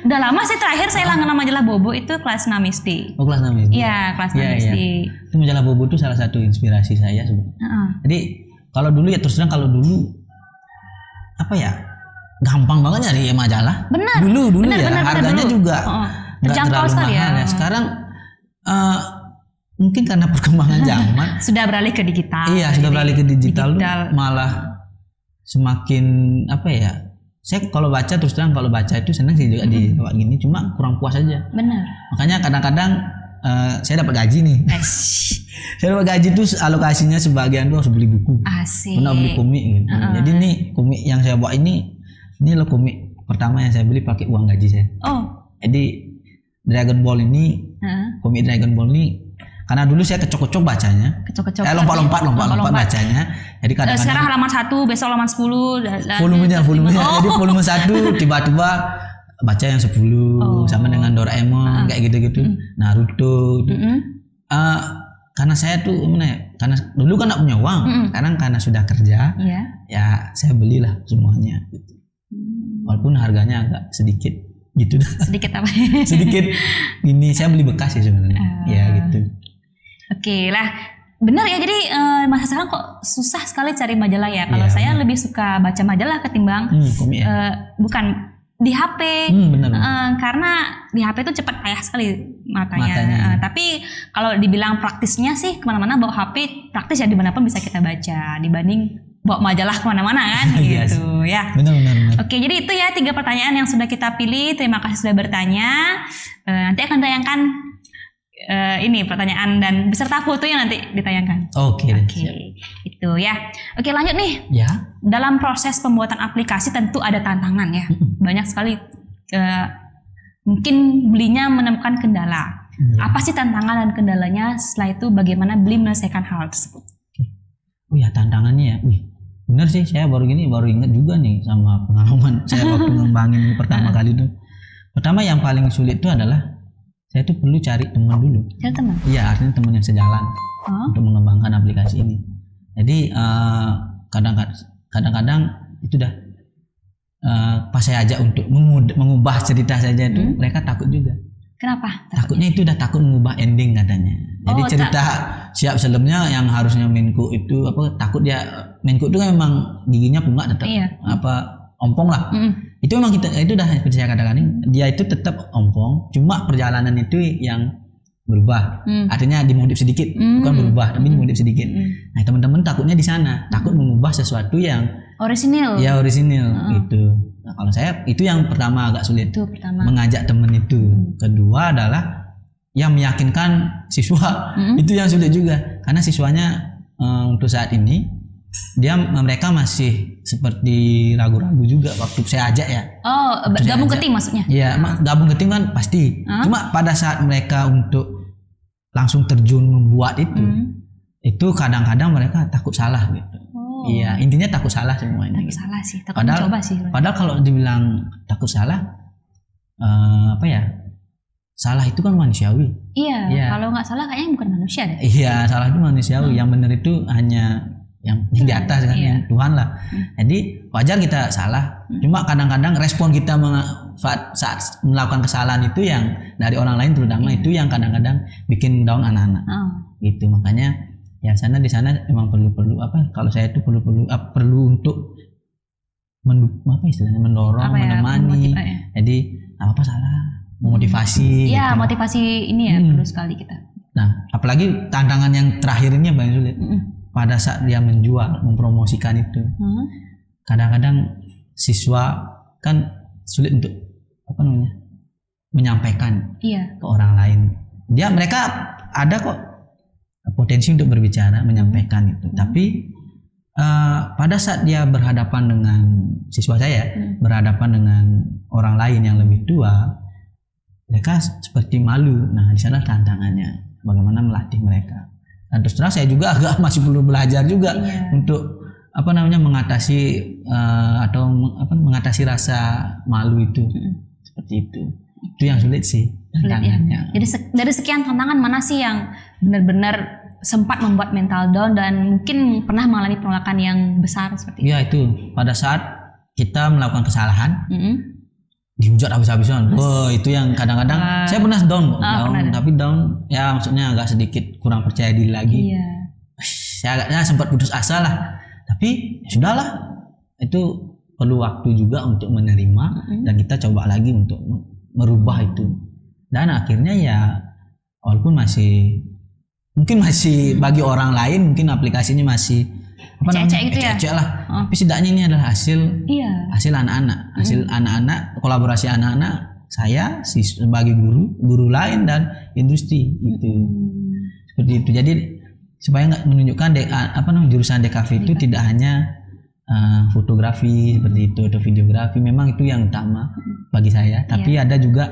Udah lama sih terakhir saya langganan majalah Bobo itu kelas 6 SD. Oh, kelas 6 SD. Iya, kelas 6 SD. Itu majalah Bobo itu salah satu inspirasi saya sebenarnya. Jadi kalau dulu ya terus terang gampang banget nyari majalah. Benar. Dulu benar, ya benar, harganya dulu. juga nggak terlalu mahal ya. Sekarang mungkin karena perkembangan zaman sudah beralih ke digital. Iya, sudah beralih ke digital. Malah semakin saya kalau baca itu senang sih juga di kayak gini, cuma kurang puas aja. Benar. Makanya kadang-kadang saya dapat gaji nih. Saya dapat gaji tuh alokasinya sebagian tuh harus beli buku. Asik. Pernah beli komik gitu. Jadi nih komik yang saya buat ini loh komik pertama yang saya beli pakai uang gaji saya. Oh. Jadi Dragon Ball ini, komik Dragon Ball ini karena dulu saya kecok-kecok bacanya. Lompat-lompat bacanya. Jadi kadang-kadang sekarang halaman 1, besok halaman 10. Volumenya. Jadi volume 1 tiba-tiba baca yang 10 sama dengan Doraemon kayak gitu-gitu, Naruto itu. Karena saya tuh gimana ya? Karena dulu kan nggak punya uang, sekarang karena sudah kerja, ya saya belilah semuanya gitu. Walaupun harganya agak sedikit gitu dah. Sedikit apa? Sedikit ini saya beli bekas sih sebenarnya. Ya gitu. Oke lah, benar ya. Jadi masa sekarang kok susah sekali cari majalah ya. Kalau saya lebih suka baca majalah ketimbang komik ya? Bukan di HP. Benar. Karena di HP itu cepat payah sekali matanya. Tapi kalau dibilang praktisnya sih kemana-mana bawa HP praktis ya, dimanapun bisa kita baca dibanding bawa majalah kemana-mana kan gitu ya. Benar. Oke, jadi itu ya 3 pertanyaan yang sudah kita pilih. Terima kasih sudah bertanya. Nanti akan tayangkan ini pertanyaan dan beserta fotonya nanti ditayangkan. Oke. Itu ya. Oke, lanjut nih. Ya. Dalam proses pembuatan aplikasi tentu ada tantangan ya. Banyak sekali mungkin belinya menemukan kendala. Apa sih tantangan dan kendalanya? Setelah itu bagaimana beli menyelesaikan hal tersebut? Ya tantangannya ya. Benar sih, saya baru ingat juga nih sama pengalaman saya waktu ngembangin pertama kali itu. Pertama yang paling sulit itu adalah saya tuh perlu cari teman dulu. Cari teman? Iya, artinya teman yang sejalan untuk mengembangkan aplikasi ini. Jadi kadang-kadang itu dah pas saya ajak untuk mengubah cerita saja itu mereka takut juga. Kenapa? Takutnya itu udah takut mengubah ending katanya. Jadi cerita siap filmnya yang harusnya Menko itu takut dia Menko itu kan memang giginya punggak tetap ompong lah. Itu memang itu udah seperti saya katakan, dia itu tetap ompong, cuma perjalanan itu yang berubah. Artinya dimodif sedikit, bukan berubah tapi dimodif sedikit. Nah, teman-teman takutnya di sana, takut mengubah sesuatu yang orisinil. Ya, orisinil gitu. Nah, kalau saya itu yang pertama agak sulit. Itu pertama. Mengajak teman itu. Kedua adalah yang meyakinkan siswa. Itu yang sulit juga. Karena siswanya untuk saat ini mereka masih seperti ragu-ragu juga waktu saya ajak ya. Gabung ke tim maksudnya? Iya, gabung ke tim kan pasti. Cuma pada saat mereka untuk langsung terjun membuat itu kadang-kadang mereka takut salah gitu. Iya, intinya takut salah semuanya. Takut salah sih, takut mencoba sih. Padahal kalau dibilang takut salah, salah itu kan manusiawi. Iya. Kalau nggak salah kayaknya bukan manusia deh. Iya, salah itu manusiawi. Yang benar itu hanya yang di atas kan, yang Tuhan lah. Jadi wajar kita salah. Cuma kadang-kadang respon kita saat melakukan kesalahan itu yang dari orang lain terutama itu yang kadang-kadang bikin down anak-anak. Gitu, makanya ya di sana memang perlu kalau saya itu perlu untuk mendorong, menemani. Jadi apa salah, memotivasi. Iya, gitu. motivasi ini ya perlu sekali kita. Nah, apalagi tantangan yang terakhir ini yang paling sulit. Pada saat dia menjual, mempromosikan itu, kadang-kadang siswa kan sulit untuk menyampaikan ke orang lain. Mereka ada kok potensi untuk berbicara, menyampaikan itu. Tapi pada saat dia berhadapan dengan siswa saya, berhadapan dengan orang lain yang lebih tua, mereka seperti malu. Nah, di sana tantangannya, bagaimana melatih mereka. Dan terus terang saya juga agak masih perlu belajar juga untuk mengatasi atau mengatasi rasa malu itu. Seperti itu. Itu yang sulit sih tantangannya. Jadi dari sekian tantangan mana sih yang benar-benar sempat membuat mental down dan mungkin pernah mengalami penolakan yang besar seperti itu? Ya, itu pada saat kita melakukan kesalahan, dihujat habis-habisan. Itu yang kadang-kadang saya pernah down, tapi down ya maksudnya agak sedikit kurang percaya diri lagi. Saya agaknya sempat putus asa lah. Tapi ya sudahlah, itu perlu waktu juga untuk menerima dan kita coba lagi untuk merubah itu. Dan akhirnya ya walaupun mungkin masih bagi orang lain mungkin aplikasinya masih ecek lah. Tapi setidaknya ini adalah hasil anak-anak, kolaborasi anak-anak saya sebagai guru lain dan industri itu. Seperti itu. Jadi supaya nggak menunjukkan jurusan DKV itu tidak hanya fotografi seperti itu atau videografi, memang itu yang utama bagi saya. Tapi ada juga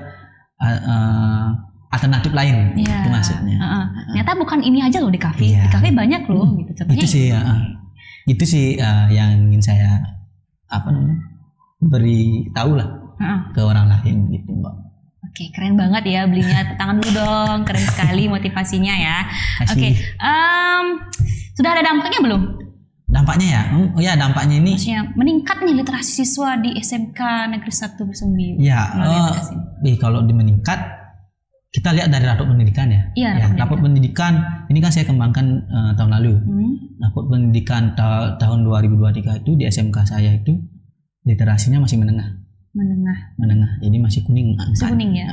alternatif lain, itu maksudnya. Ternyata bukan ini aja loh DKV. DKV banyak loh. Gitu. Itu sih yang ingin saya beri tahu lah. ke orang lain gitu Mbak. Oke, keren banget ya belinya. Tangan dulu dong, keren sekali motivasinya ya. Oke, sudah ada dampaknya belum? Dampaknya ya, dampaknya ini. Maksudnya meningkat nih literasi siswa di SMK Negeri 1 Bersumbi. Ya, kalau meningkat, kita lihat dari rapor pendidikan ya. Iya, rapor pendidikan ini kan saya kembangkan tahun lalu. Rapor pendidikan tahun 2023 itu di SMK saya itu literasinya masih menengah. Jadi masih kuning. Masih kuning ya.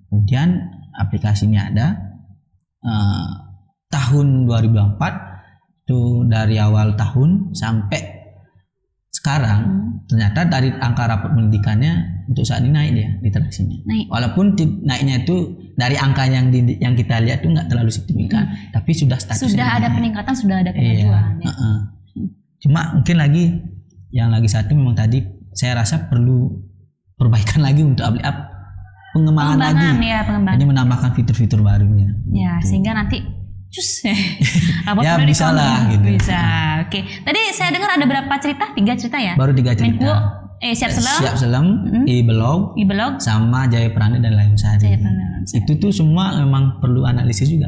Kemudian aplikasinya ada tahun 2024 itu dari awal tahun sampai sekarang ternyata dari angka rapor pendidikannya untuk saat ini naik dia literasinya. Walaupun naiknya itu dari angka yang kita lihat itu nggak terlalu signifikan, tapi sudah statusnya. Sudah ada peningkatan, sudah ada kemajuan. Ya. Cuma mungkin yang lagi satu memang tadi saya rasa perlu perbaikan lagi untuk up pengembangan lagi. Jadi menambahkan fitur-fitur barunya. Ya, gitu. Sehingga nanti ya bisa lah gitu. Bisa. Oke. Tadi saya dengar ada berapa cerita? 3 cerita ya? Baru 3 cerita. Menku, Siap Selem, e-blog, sama Jaya Prana dan Layung Sari. Itu tuh semua memang perlu analisis juga.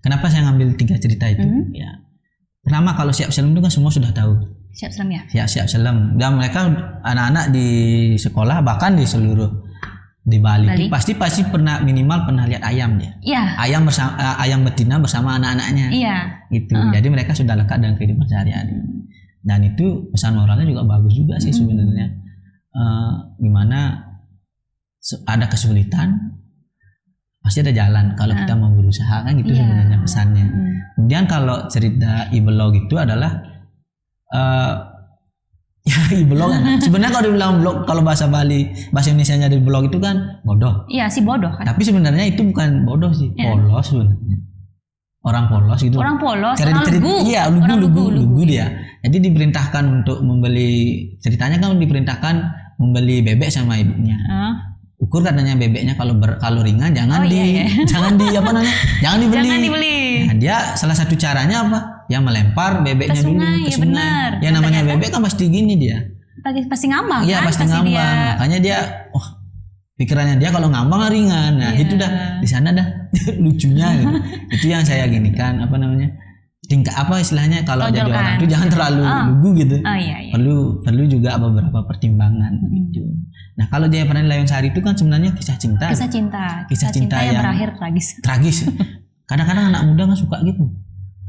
Kenapa saya ngambil 3 cerita itu? Ya. Pertama kalau Siap Selem itu kan semua sudah tahu. Siap Selem ya? Siap Selem. Dan mereka anak-anak di sekolah bahkan di seluruh di Bali. Itu pasti minimal pernah lihat ayam dia. Iya. Ayam betina bersama anak-anaknya. Iya. Gitu. Jadi mereka sudah lekat dengan kehidupan sehari-hari. Dan itu pesan moralnya juga bagus juga sih sebenarnya. Gimana ada kesulitan pasti ada jalan kalau kita mau berusaha kan gitu sebenarnya pesannya. Kemudian kalau cerita e-blog itu adalah e-blog kan. Sebenarnya kalau dibilang blog, kalau bahasa Indonesianya di blog itu kan bodoh. Iya sih bodoh kan. Tapi sebenarnya itu bukan bodoh sih, polos sebenarnya. Orang polos gitu. Orang polos, lugu. Iya, lugu dia. Jadi diperintahkan untuk membeli, ceritanya kan diperintahkan membeli bebek sama ibunya. Ukur katanya bebeknya kalau ringan jangan jangan dibeli. Nah, dia salah satu caranya apa? Ya melempar bebeknya dulu ke sungai. Ya namanya bebek kan pasti gini dia. Pasti ngambang kan? Iya pasti ngambang. Makanya dia pikirannya dia kalau ngambang ringan. Nah itu dah di sana dah lucunya gitu. Itu yang saya gini kan tingkat istilahnya kalau jadi orang itu jangan terlalu lugu gitu. Perlu juga beberapa pertimbangan gitu. Nah kalau Jaya Prana Layung Sari itu kan sebenarnya kisah cinta yang berakhir tragis. Kadang-kadang anak muda kan suka gitu.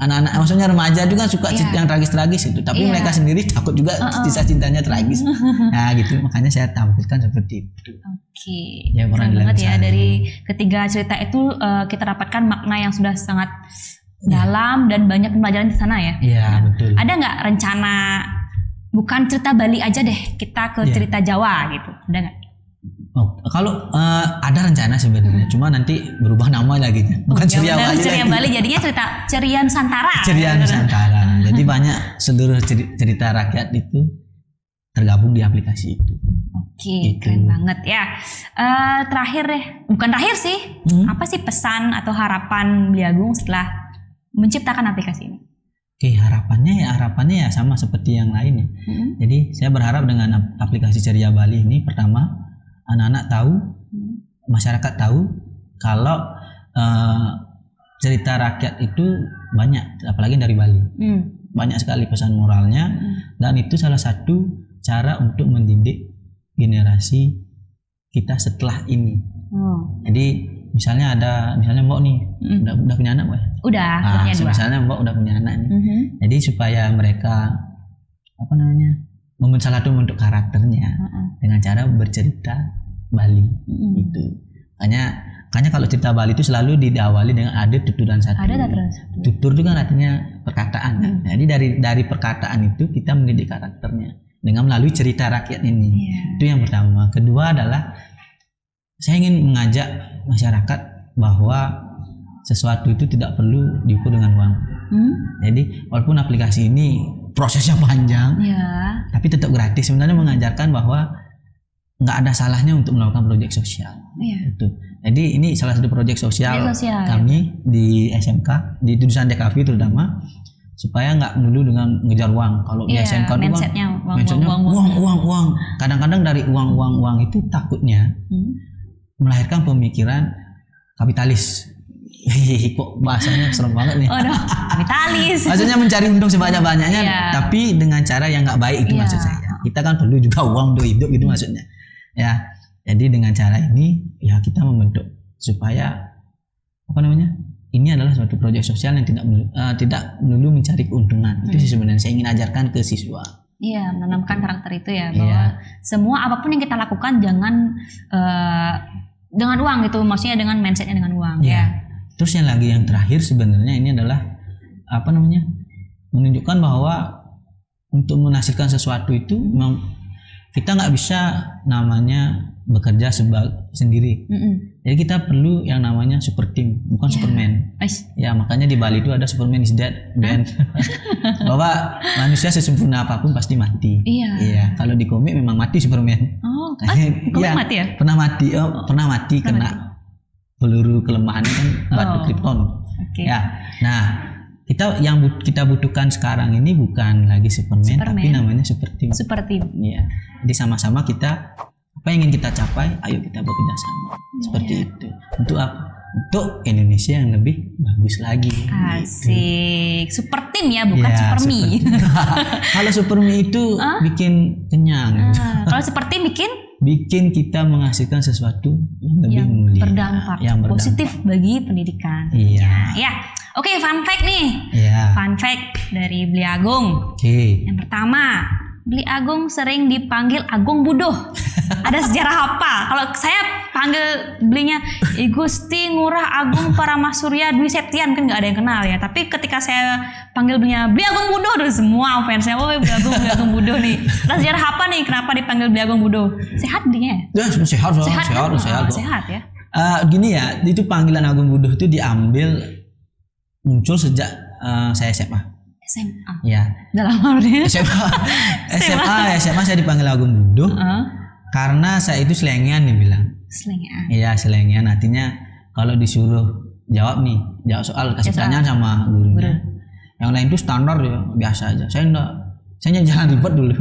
Anak-anak maksudnya remaja juga suka yang tragis-tragis itu, tapi mereka sendiri takut juga kisah cintanya tragis. Nah gitu, makanya saya tampilkan seperti itu. Oke, keren banget ya. Dari ketiga cerita itu kita dapatkan makna yang sudah sangat dalam dan banyak pembelajaran di sana ya. Iya betul. Ada nggak rencana bukan cerita Bali aja deh, kita ke cerita Jawa gitu, ada nggak? Kalau ada rencana sebenarnya, cuma nanti berubah nama lagi, bukan Ceria Bali. Ceria Bali jadinya cerita Ceria Nusantara. Ceria Nusantara. Jadi banyak seluruh cerita rakyat itu tergabung di aplikasi itu. Oke, keren banget ya. Terakhir deh, bukan terakhir sih. Apa sih pesan atau harapan Beli Agung setelah menciptakan aplikasi ini? Oke, harapannya ya sama seperti yang lain ya. Jadi saya berharap dengan aplikasi Ceria Bali ini, pertama anak-anak tahu, masyarakat tahu kalau cerita rakyat itu banyak, apalagi dari Bali. Banyak sekali pesan moralnya, dan itu salah satu cara untuk mendidik generasi kita setelah ini. Jadi misalnya Mbok nih udah punya anak, Mbak? Udah punya 2. Misalnya Mbok udah punya anak nih. Jadi supaya mereka membentuk karakternya dengan cara bercerita Bali itu. Makanya kalau cerita Bali itu selalu diawali dengan ada tutur dan satu. Tutur itu kan artinya perkataan. Jadi dari perkataan itu kita mendidik karakternya dengan melalui cerita rakyat ini. Itu yang pertama. Kedua adalah saya ingin mengajak masyarakat bahwa sesuatu itu tidak perlu diukur dengan uang. Jadi walaupun aplikasi ini prosesnya panjang, tapi tetap gratis. Sebenarnya mengajarkan bahwa nggak ada salahnya untuk melakukan proyek sosial. Itu. Jadi ini salah satu proyek sosial kami di SMK, di jurusan DKV terutama. supaya nggak dulu dengan ngejar uang. Kalau di SMK itu mindsetnya uang. Kadang-kadang dari uang itu takutnya melahirkan pemikiran kapitalis. Kok bahasanya serem banget nih. Kapitalis. Maksudnya mencari untung sebanyak-banyaknya, tapi dengan cara yang nggak baik itu maksud saya. Kita kan perlu juga uang untuk hidup gitu maksudnya. Ya, jadi dengan cara ini ya kita membentuk supaya ini adalah suatu proyek sosial yang tidak melulu mencari keuntungan. Itu sih sebenarnya saya ingin ajarkan ke siswa. Iya, menanamkan karakter itu ya, bahwa semua apapun yang kita lakukan jangan dengan uang gitu, maksudnya dengan mindsetnya dengan uang. Ya. Terus yang terakhir sebenarnya ini adalah menunjukkan bahwa untuk menghasilkan sesuatu itu memang kita nggak bisa namanya bekerja sendiri. Jadi kita perlu yang namanya super team, bukan Superman. Ya, makanya di Bali itu ada Superman is dead band. Bahwa manusia sesempurna apapun pasti mati. Iya. Kalau di komik memang mati Superman. Komik mati ya? Pernah mati kena peluru kelemahannya kan batu Krypton. Ya. Nah, kita butuhkan sekarang ini bukan lagi Superman. Tapi namanya super team. Iya. Jadi sama-sama kita apa yang ingin kita capai, ayo kita bekerja sama. Seperti itu. Untuk apa? Untuk Indonesia yang lebih bagus lagi. Asik. Gitu. Super team ya, bukan super mie. Kalau super mie itu bikin kenyang. Kalau super team bikin kita menghasilkan sesuatu yang lebih mulia, berdampak, yang positif bagi pendidikan. Iya. Ya. Oke, fun fact nih. Iya. Fun fact dari Beli Agung. Yang pertama, Beli Agung sering dipanggil Agung Budoh. Ada sejarah apa? Kalau saya panggil belinya Gusti Ngurah Agung Paramasurya Dwi Septian, kan nggak ada yang kenal ya. Tapi ketika saya panggil belinya Beli Agung Budoh, terus semua fansnya Beli Agung Budoh nih. Ada sejarah apa nih kenapa dipanggil Beli Agung Budoh? Sehat belinya? Ya, sehat ya. Gini ya, itu panggilan Agung Budoh itu muncul sejak saya SMA. Ya. Dalam artinya SMA saya dipanggil Agung Budoh karena saya itu selengean dibilang. Selengean. Iya, selengean, artinya kalau disuruh jawab soal kasih pertanyaan sama gurunya. Yang lain itu standar ya, biasa aja. Saya jangan ribet dulu.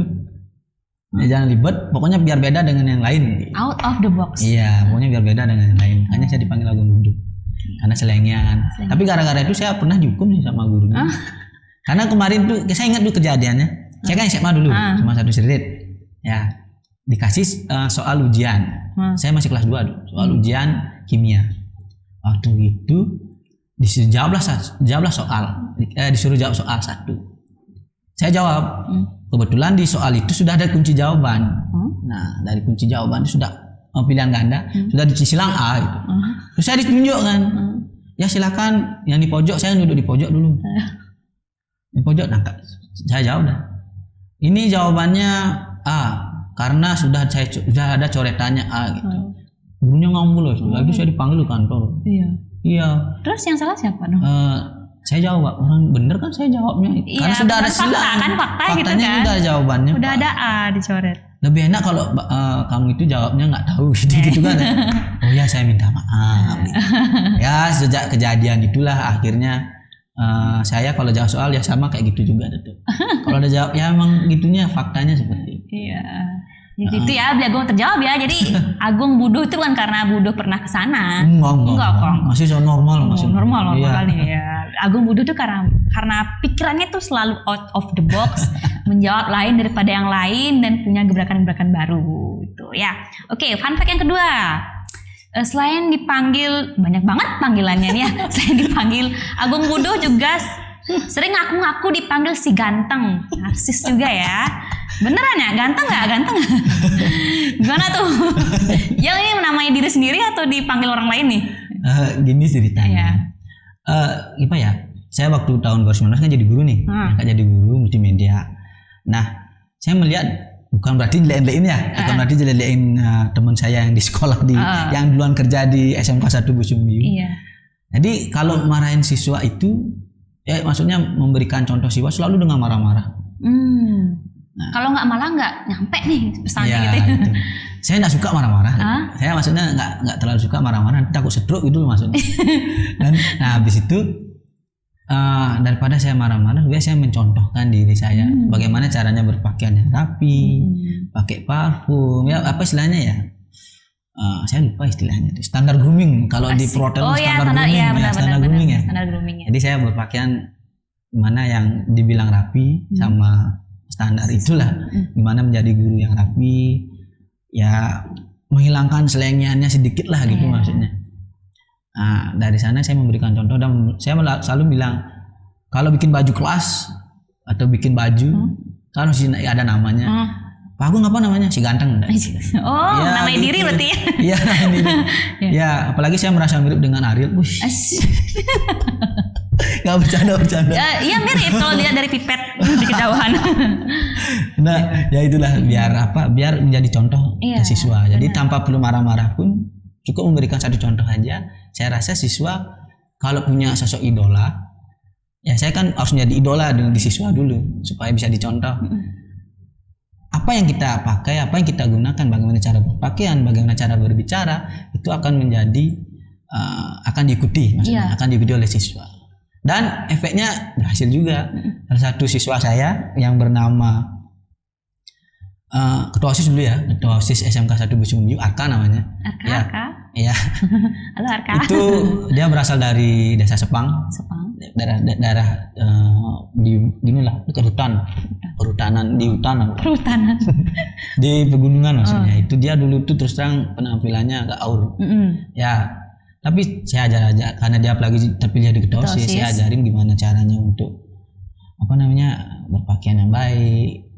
Jangan ribet, pokoknya biar beda dengan yang lain. Out of the box. Iya, pokoknya biar beda dengan yang lain. Makanya saya dipanggil Agung Budoh. Karena selengean. Tapi gara-gara itu saya pernah dihukum sama gurunya. Karena kemarin tuh saya ingat dulu kejadiannya. Saya kan SMA dulu, cuma 1 sudut. Ya, dikasih soal ujian. Saya masih kelas 2 dulu. Soal ujian kimia. Waktu itu disuruh jawab soal 1. Saya jawab. Kebetulan di soal itu sudah ada kunci jawaban. Nah, dari kunci jawaban itu sudah pilihan ganda, sudah disilang A gitu. Terus saya ditunjuk kan. Ya silakan yang di pojok, saya duduk di pojok dulu. Di pojok, nah saya jawab dah. Ini jawabannya A karena sudah ada coretannya A gitu. Gurunya ngomong loh, setelah itu saya dipanggil ke kantor. Iya. Terus yang salah siapa dong? Saya jawab, orang bener kan saya jawabnya. Karena sudah ada silang. Faktanya gitu kan. Udah ada jawabannya. Udah ada A dicoret. Lebih enak kalau kamu itu jawabnya nggak tahu gitu kan. Oh ya, saya minta maaf. Ya, sejak kejadian itulah akhirnya saya kalau jawab soal ya sama kayak gitu juga tuh. Kalau ada jawab ya emang gitunya, faktanya seperti itu. Iya. Jadi itu ya, Beli Agung terjawab ya. Jadi Agung Budoh itu kan karena Budoh pernah ke sana. Enggak kok. Masih normal. Normal kali ya. Agung Budoh itu karena pikirannya tuh selalu out of the box, menjawab lain daripada yang lain dan punya gebrakan-gebrakan baru itu ya. Oke, fun fact yang kedua. Selain dipanggil, banyak banget panggilannya nih ya. Selain dipanggil Agung Budoh juga sering ngaku-ngaku dipanggil si ganteng. Narsis juga ya. Beneran ya? Ganteng nggak? Gimana tuh? Yang ini menamai diri sendiri atau dipanggil orang lain nih? Gini ceritanya. Apa ya? Saya waktu tahun 2019 kan jadi guru nih. Jadi guru multimedia. Nah, saya melihat bukan berarti jelek-jelekin ya. Bukan berarti jelek-jelekin teman saya yang di sekolah yang duluan kerja di SMK 1 Busumbiu. Iya. Jadi kalau marahin siswa itu ya maksudnya memberikan contoh siswa selalu dengan marah-marah. Nah, kalau nggak malah nggak nyampe nih pesannya gitu. Saya nggak suka marah-marah. Saya maksudnya nggak terlalu suka marah-marah. Takut stroke gitu maksudnya. Dan nah habis itu daripada saya marah-marah, saya mencontohkan diri saya bagaimana caranya berpakaian yang rapi, pakai parfum, ya apa istilahnya ya? Saya lupa istilahnya itu. Standar grooming kalau di Protel standar grooming ya, standar grooming ya. Standar grooming ya. Jadi saya berpakaian mana yang dibilang rapi sama standar itulah, gimana menjadi guru yang rapi, ya menghilangkan selengeannya sedikit lah gitu maksudnya. Nah, dari sana saya memberikan contoh dan saya selalu bilang kalau bikin baju kelas atau bikin baju kan harus ada namanya. Pak Agung apa namanya? Si ganteng. Oh, ya, namanya gitu. Diri berarti ya? Iya, diri. Ya, apalagi saya merasa mirip dengan Ariel. Gak bercanda. Iya mirip kalau dilihat dari pipet di kejauhan. Nah, ya itulah biar menjadi contoh ke siswa. Jadi tanpa perlu marah-marah pun cukup memberikan satu contoh aja. Saya rasa siswa kalau punya sosok idola, ya saya kan harus menjadi idola di siswa dulu supaya bisa dicontoh. Apa yang kita pakai, apa yang kita gunakan, bagaimana cara berpakaian, bagaimana cara berbicara, itu akan menjadi akan diikuti, maksudnya akan diikuti oleh siswa. Dan efeknya berhasil juga. Salah satu siswa saya yang bernama ketua OSIS dulu ya, ketua OSIS SMK 1 Busumbiu, Arka namanya. Arka. Iya. Halo Arka. Itu dia berasal dari desa Sepang. Daerah di inilah perhutanan di hutan. Di pegunungan maksudnya. Itu dia dulu tuh terus terang penampilannya agak aur. Ya, tapi saya ajar karena dia apalagi terpilih di ketua OSIS, saya ajarin gimana caranya untuk berpakaian yang baik,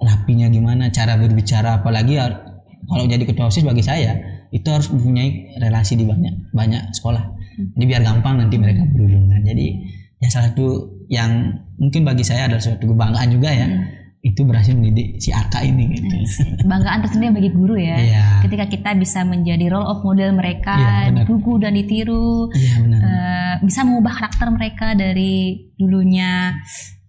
rapinya gimana, cara berbicara, apalagi kalau jadi ketua OSIS bagi saya itu harus mempunyai relasi di banyak sekolah. Jadi biar gampang nanti mereka berhubungan. Jadi ya salah satu yang mungkin bagi saya adalah suatu kebanggaan juga ya. Itu berhasil mendidik si Arka ini gitu. Kebanggaan tersendiri bagi guru ya. Ketika kita bisa menjadi role of model mereka, digugu dan ditiru. Bisa mengubah karakter mereka dari dulunya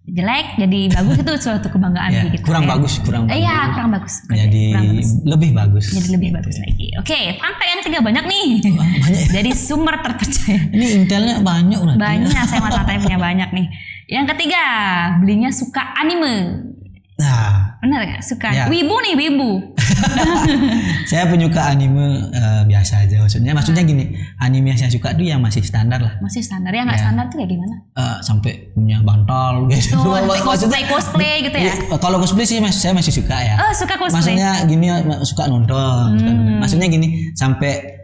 jelek jadi bagus, itu suatu kebanggaan gitu. Kurang bagus. Iya, kurang bagus. Jadi lebih bagus. Jadi lebih bagus lagi. Oke, sampai yang ketiga banyak nih. Banyak. Jadi sumber terpercaya. Ini intelnya banyak berarti. Banyak, saya mata-matanya punya banyak nih. Yang ketiga, belinya suka anime. Nah, benar gak? Suka wibu nih, wibu. Saya penyuka anime biasa aja maksudnya gini, anime yang saya suka tuh yang masih standar lah. Masih standar, yang nggak standar tuh kayak gimana? Sampai punya bantal gitu. Cosplay gitu ya? Kalau cosplay sih saya masih suka ya. Suka cosplay. Maksudnya gini, suka nonton. Maksudnya gini, sampai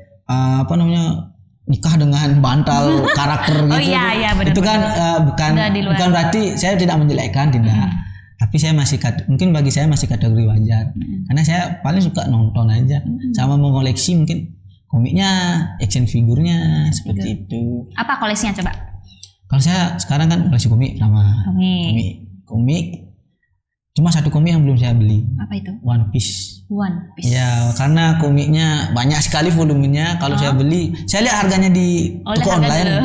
nikah dengan bantal karakter gitu. Iya, benar. Itu kan bukan berarti saya tidak menjelekkan, tidak. Tapi saya mungkin bagi saya masih kategori wajar. Karena saya paling suka nonton aja, sama mengoleksi mungkin komiknya, action figurnya seperti itu. Apa koleksinya coba? Kalau saya sekarang kan koleksi komik sama komik. Cuma satu komik yang belum saya beli. Apa itu? One Piece. Ya, karena komiknya banyak sekali volumenya. Kalau saya beli, saya lihat harganya di toko online.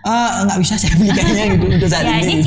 Nggak bisa saya beli kayaknya gitu untuk saat ini.